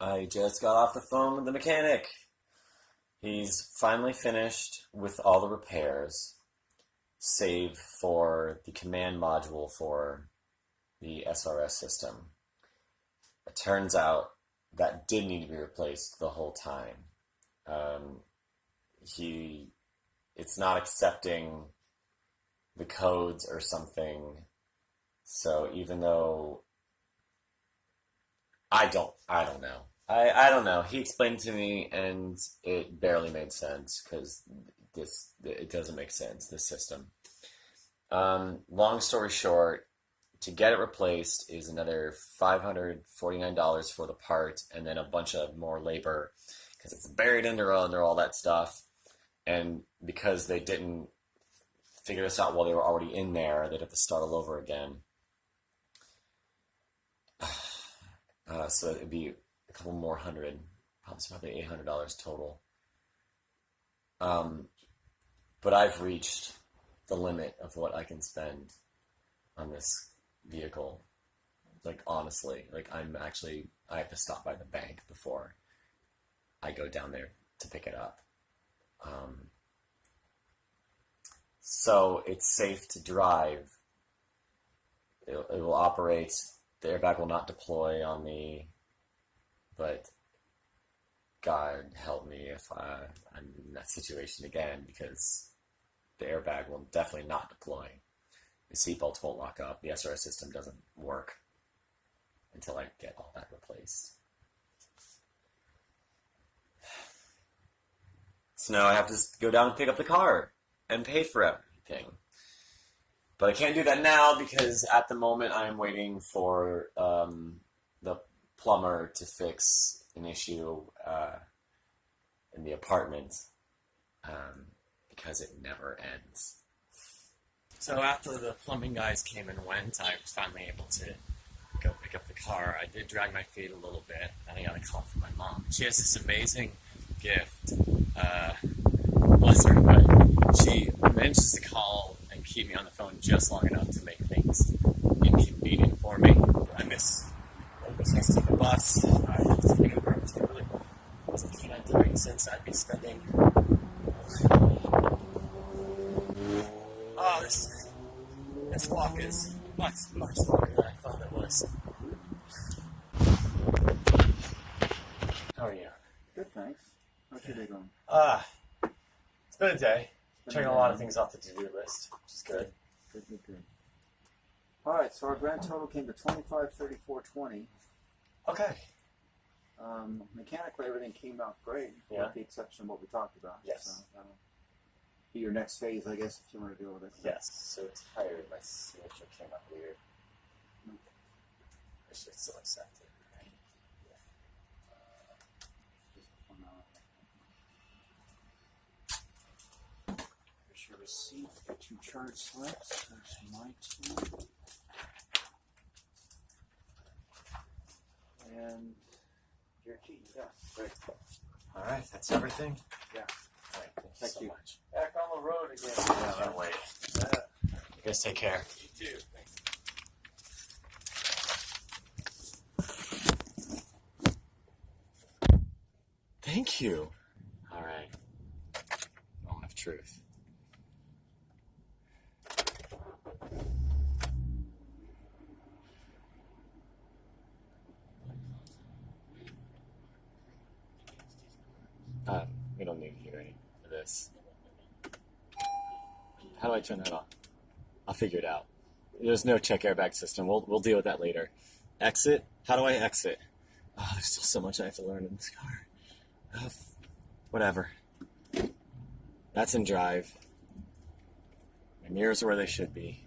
I just got off the phone with the mechanic. He's finally finished with all the repairs, save for the command module for the SRS system. It turns out that did need to be replaced the whole time. Um, it's not accepting the codes or something. So even though I don't know. I don't know. He explained to me, and it barely made sense because it doesn't make sense. This system. Long story short, to get it replaced is another $549 for the part, and then a bunch of more labor because it's buried under all that stuff, and because they didn't figure this out while they were already in there, they'd have to start all over again. So it'd be a couple more hundred, probably $800 total. But I've reached the limit of what I can spend on this vehicle. Like, honestly, I have to stop by the bank before I go down there to pick it up. So it's safe to drive. It will operate. The airbag will not deploy on me, but God help me if I'm in that situation again, because the airbag will definitely not deploy. The seatbelts won't lock up. The SRS system doesn't work until I get all that replaced. So now I have to go down and pick up the car and pay for everything. But I can't do that now because at the moment I'm waiting for the plumber to fix an issue in the apartment because it never ends. So after the plumbing guys came and went, I was finally able to go pick up the car. I did drag my feet a little bit, and I got a call from my mom. She has this amazing gift. Bless her, but she manages to call and keep me on the phone just long enough to make things inconvenient for me. I miss to take the bus. I have to take Uber, which I really wasn't keen on doing since I'd be spending. Oh, this walk is much longer than I thought it was. How are you? Good, thanks. How's your day going? It's been a day. Checking a lot of things off the to-do list, which is good. Good. All right, so our grand total came to $25,34.20. Okay. Mechanically, everything came out great, Yeah. with the exception of what we talked about. Yes. So that'll be your next phase, I guess, if you want to deal with it. Yes. So tired. My signature came out weird. I should still accept it, right? Here's your receipt, your 2 charge slips. There's my 2. And your key, yeah. Great. All right. That's everything. Yeah. All right. Thank so you. much. Back on the road again. Yeah, no way. You guys take care. You too. Thank you. All right. Moment of truth. We don't need to hear any of this. How do I turn that on? I'll figure it out. There's no check airbag system. We'll deal with that later. Exit? How do I exit? Oh, there's still so much I have to learn in this car. Whatever. That's in drive. My mirrors are where they should be.